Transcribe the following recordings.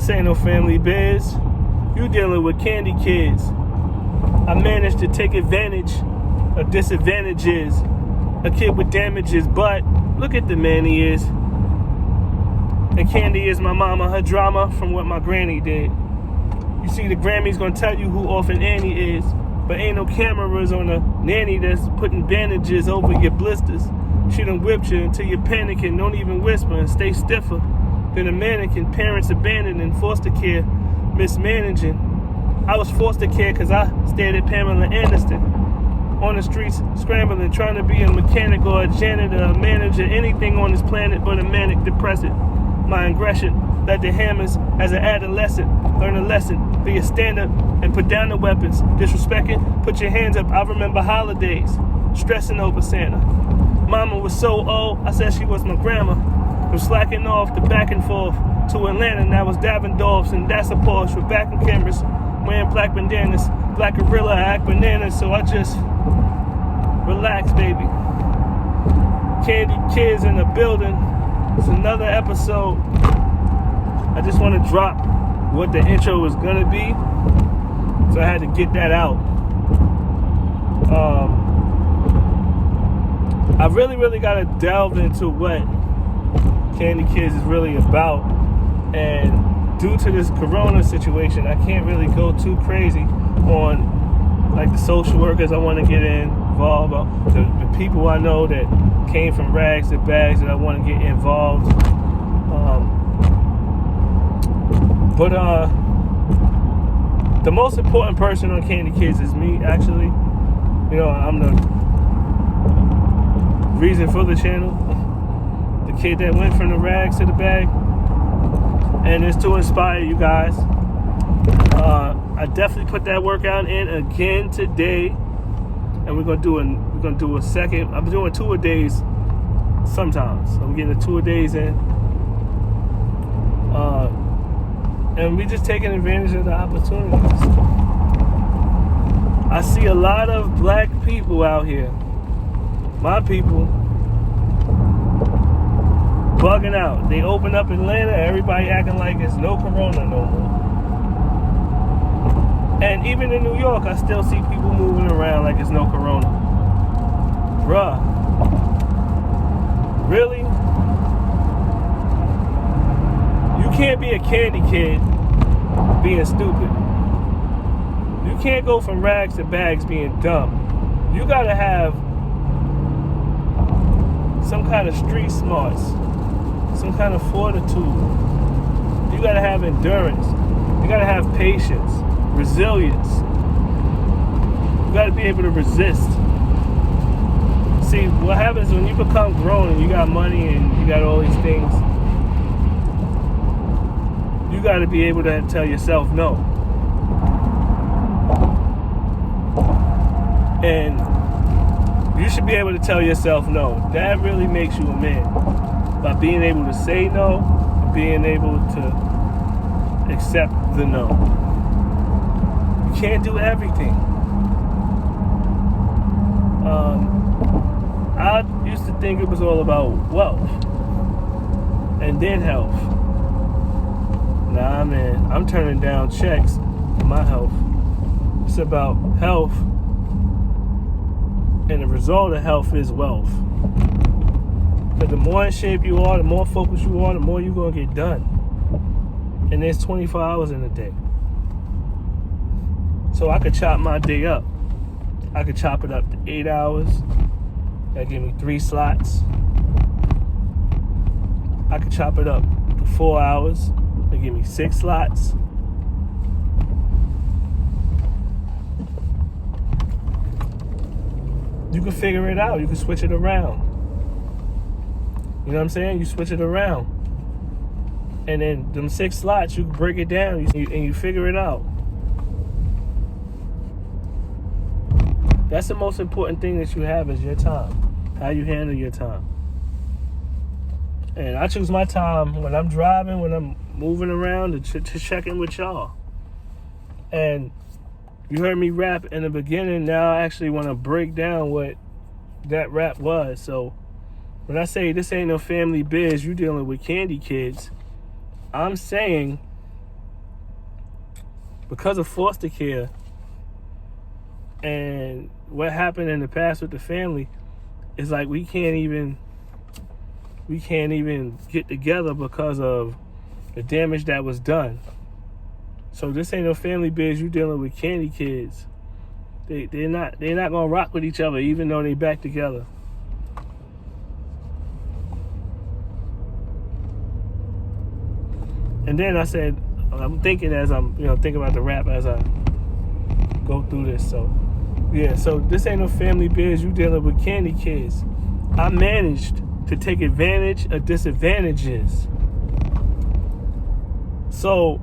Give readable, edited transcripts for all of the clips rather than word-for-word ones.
This ain't no family biz. You dealing with candy kids. I managed to take advantage of disadvantages. A kid with damages, but look at the man he is. And Candy is my mama, her drama from what my granny did. You see, the Grammy's gonna tell you who Orphan Annie is, but ain't no cameras on the nanny that's putting bandages over your blisters. She done whipped you until you're panicking, don't even whisper and stay stiffer than a mannequin. Parents abandoning, foster care, mismanaging. I was forced to care because I stared at Pamela Anderson on the streets, scrambling, trying to be a mechanic or a janitor, a manager, anything on this planet but a manic depressant. My aggression led to hammers as an adolescent. Learn a lesson, be a stand-up and put down the weapons. Disrespecting, put your hands up. I remember holidays, stressing over Santa. Mama was so old, I said she was my grandma. From slacking off to back and forth to Atlanta, now was Davidoff's and that's a Porsche with backing cameras, wearing black bandanas, black gorilla, I act bananas, so I just relax, baby. Candy kids in the building. It's another episode. I just want to drop what the intro was gonna be, so I had to get that out. I really gotta delve into what Candy Kids is really about, and due to this corona situation, I can't really go too crazy on like the social workers I want to get involved, the people I know that came from rags to bags that I want to get involved. But the most important person on Candy Kids is me, actually. You know, I'm the reason for the channel. The kid that went from the rags to the bag. And it's to inspire you guys. I definitely put that workout in again today. And we're gonna do a second. I'm doing 2 a days sometimes. So I'm getting the 2 a days in. And we just taking advantage of the opportunities. I see a lot of black people out here, my people, bugging out. They open up Atlanta, everybody acting like it's no corona no more. And even in New York, I still see people moving around like it's no corona. Bruh. Really? You can't be a candy kid being stupid. You can't go from rags to bags being dumb. You gotta have some kind of street smarts, some kind of fortitude. You gotta have endurance. You gotta have patience, resilience. You gotta be able to resist. See, what happens when you become grown and you got money and you got all these things, you got to be able to tell yourself no. And you should be able to tell yourself no. That really makes you a man. By being able to say no, and being able to accept the no. You can't do everything. I used to think it was all about wealth and then health. Nah, man, I'm turning down checks for my health. It's about health, and the result of health is wealth. But the more in shape you are, the more focused you are, the more you're going to get done. And there's 24 hours in a day. So I could chop my day up. I could chop it up to 8 hours. That give me 3 slots. I could chop it up to 4 hours. That give me 6 slots. You can figure it out. You can switch it around. You know what I'm saying? You switch it around. And then them 6 slots, you can break it down and you figure it out. That's the most important thing that you have is your time. How you handle your time. And I choose my time when I'm driving, when I'm moving around to check in with y'all. And you heard me rap in the beginning. Now I actually want to break down what that rap was. So when I say this ain't no family biz, you dealing with candy kids, I'm saying because of foster care and what happened in the past with the family, it's like we can't even get together because of the damage that was done. So this ain't no family biz. You dealing with Candy kids. They're not gonna rock with each other even though they back together. And then I said, I'm thinking as I'm thinking about the rap as I go through this. So yeah, so this ain't no family biz. You dealing with Candy kids. I managed to take advantage of disadvantages. So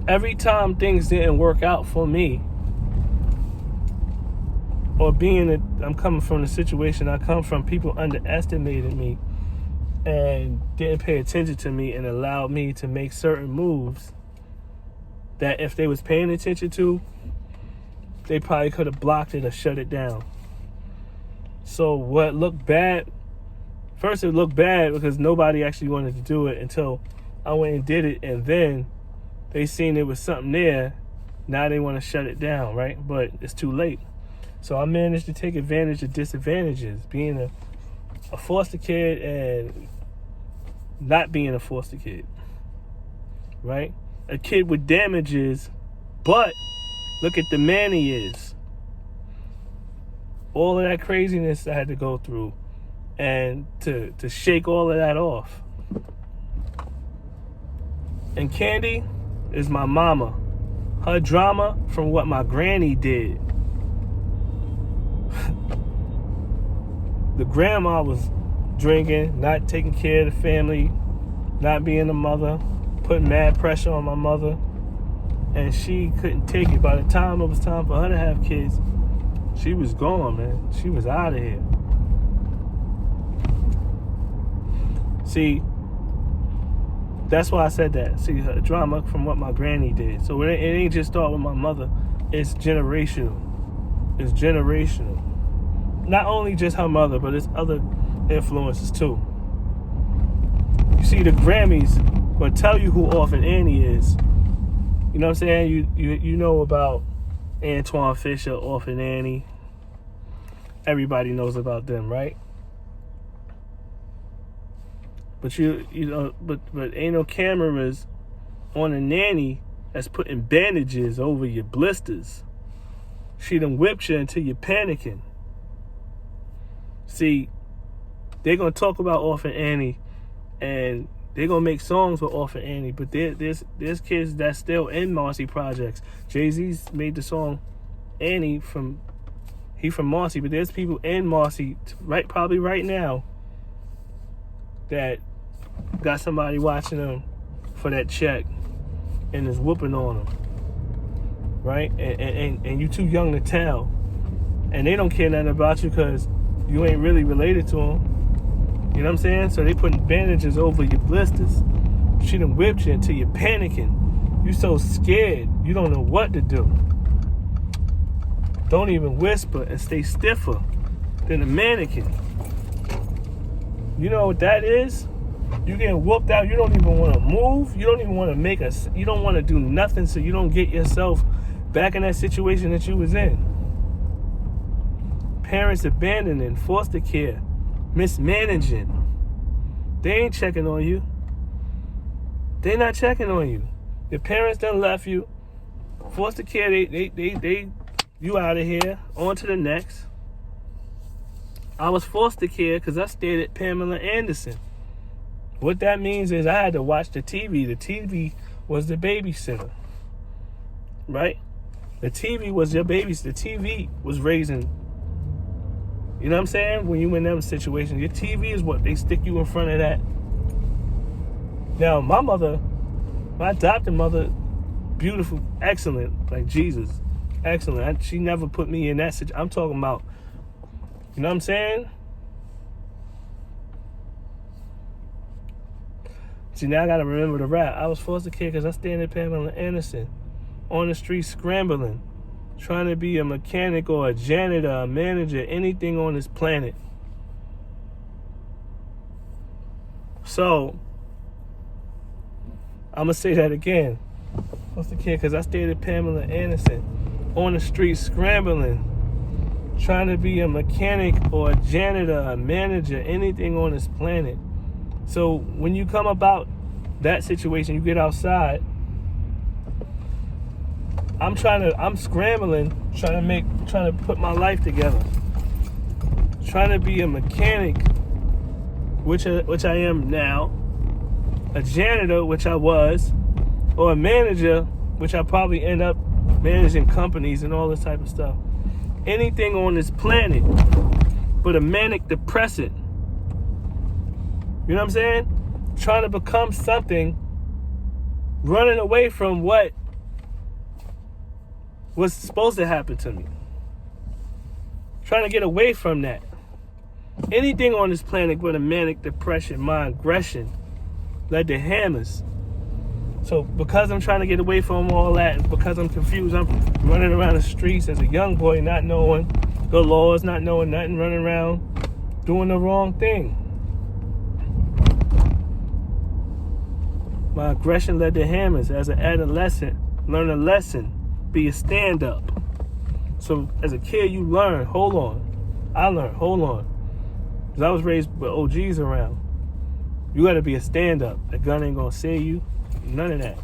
every time things didn't work out for me, or I'm coming from the situation I come from, people underestimated me and didn't pay attention to me and allowed me to make certain moves that if they was paying attention to, they probably could have blocked it or shut it down. So what looked bad, first it looked bad because nobody actually wanted to do it until I went and did it, and then they seen there was something there. Now they want to shut it down, right? But it's too late. So I managed to take advantage of disadvantages, being a foster kid and not being a foster kid, right? A kid with damages, but look at the man he is. All of that craziness I had to go through and to shake all of that off. And Candy is my mama. Her drama from what my granny did. The grandma was drinking, not taking care of the family, not being a mother, putting mad pressure on my mother, and she couldn't take it. By the time it was time for her to have kids, she was gone, man. She was out of here. See, that's why I said that. See, her drama from what my granny did. So it ain't just start with my mother. It's generational. It's generational. Not only just her mother, but it's other influences too. You see, the Grammys gonna tell you who Orphan Annie is. You know what I'm saying? You know about Antoine Fisher, Orphan Annie. Everybody knows about them, right? But but ain't no cameras on a nanny that's putting bandages over your blisters. She done whipped you until you're panicking. See, they're gonna talk about Orphan Annie, and they're gonna make songs with Orphan Annie. But there's kids that's still in Marcy projects. Jay-Z's made the song Annie from Marcy, but there's people in Marcy probably right now that got somebody watching them for that check and is whooping on them, right? And you too young to tell, and they don't care nothing about you because you ain't really related to them. You know what I'm saying? So they putting bandages over your blisters. She done whipped you until you're panicking. You so scared, you don't know what to do. Don't even whisper and stay stiffer than a mannequin. You know what that is? You getting whooped out. You don't even want to move. You don't even want to you don't want to do nothing so you don't get yourself back in that situation that you was in. Parents abandoning, foster care, mismanaging. They ain't checking on you. They not checking on you. Your parents done left you. Foster care, they you out of here. On to the next. I was foster care because I stayed at Pamela Anderson. What that means is I had to watch the TV. The TV was the babysitter, right? The TV was your babysitter. The TV was raising. You know what I'm saying? When you in them situations, your TV is what they stick you in front of that. Now, my adopted mother, beautiful, excellent, like Jesus, excellent. She never put me in that situation. I'm talking about, you know what I'm saying? See, now I gotta remember the rap. I was foster kid because I stayed at Pamela Anderson, on the street scrambling, trying to be a mechanic or a janitor, a manager, anything on this planet. So, I'm gonna say that again. foster care because I stayed at Pamela Anderson on the street scrambling, trying to be a mechanic or a janitor, a manager, anything on this planet. So when you come about that situation, you get outside, I'm scrambling, trying to put my life together. Trying to be a mechanic, which I am now, a janitor, which I was, or a manager, which I probably end up managing companies and all this type of stuff. Anything on this planet but a manic depressant. You know what I'm saying? Trying to become something, running away from what was supposed to happen to me. Trying to get away from that. Anything on this planet but a manic depression, my aggression led to hammers. So because I'm trying to get away from all that, and because I'm confused, I'm running around the streets as a young boy, not knowing the laws, not knowing nothing, running around doing the wrong thing. My aggression led to hammers. As an adolescent, learn a lesson, be a stand-up. So as a kid, you learn, hold on. I learned, hold on. Because I was raised with OGs around. You got to be a stand-up. The gun ain't going to save you. None of that.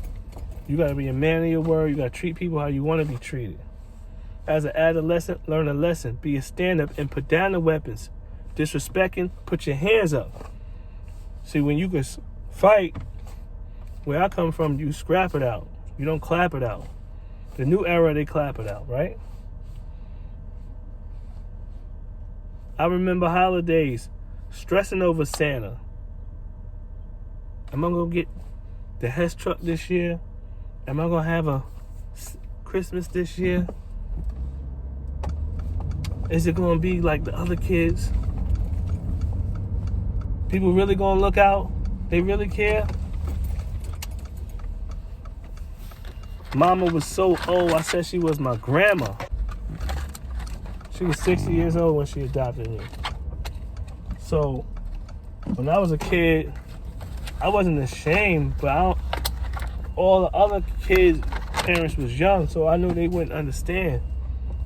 You got to be a man of your word. You got to treat people how you want to be treated. As an adolescent, learn a lesson. Be a stand-up and put down the weapons. Disrespecting, put your hands up. See, when you can fight, where I come from, you scrap it out. You don't clap it out. The new era, they clap it out, right? I remember holidays, stressing over Santa. Am I going to get the Hess truck this year? Am I going to have a Christmas this year? Is it going to be like the other kids? People really going to look out? They really care? Mama was so old, I said she was my grandma. She was 60 years old when she adopted me. So, when I was a kid, I wasn't ashamed, but all the other kids' parents was young, so I knew they wouldn't understand.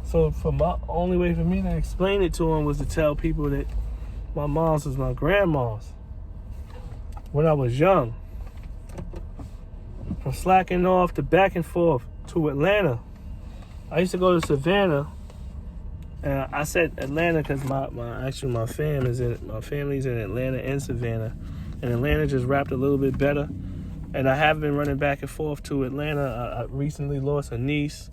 So, only way for me to explain it to them was to tell people that my mom's was my grandma's when I was young. From slacking off to back and forth to Atlanta. I used to go to Savannah, and I said Atlanta because my family's in Atlanta and Savannah, and Atlanta just rapped a little bit better. And I have been running back and forth to Atlanta. I recently lost a niece,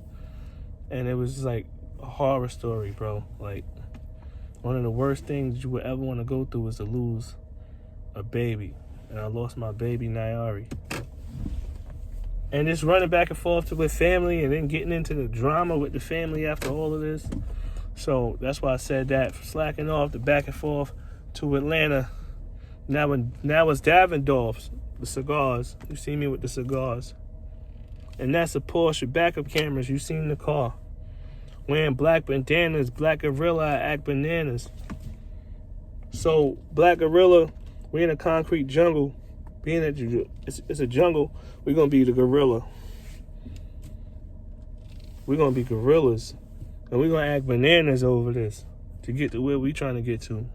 and it was like a horror story, bro. Like one of the worst things you would ever want to go through was to lose a baby, and I lost my baby Nayari. And just running back and forth with family and then getting into the drama with the family after all of this. So that's why I said that. From slacking off the back and forth to Atlanta. Now it's Davidoff's, the cigars. You see me with the cigars. And that's a Porsche backup cameras. You seen the car. Wearing black bandanas, Black Gorilla, I act bananas. So Black Gorilla, we're in a concrete jungle. Being that it's a jungle, we're going to be the gorilla. We're going to be gorillas. And we're going to act bananas over this to get to where we're trying to get to.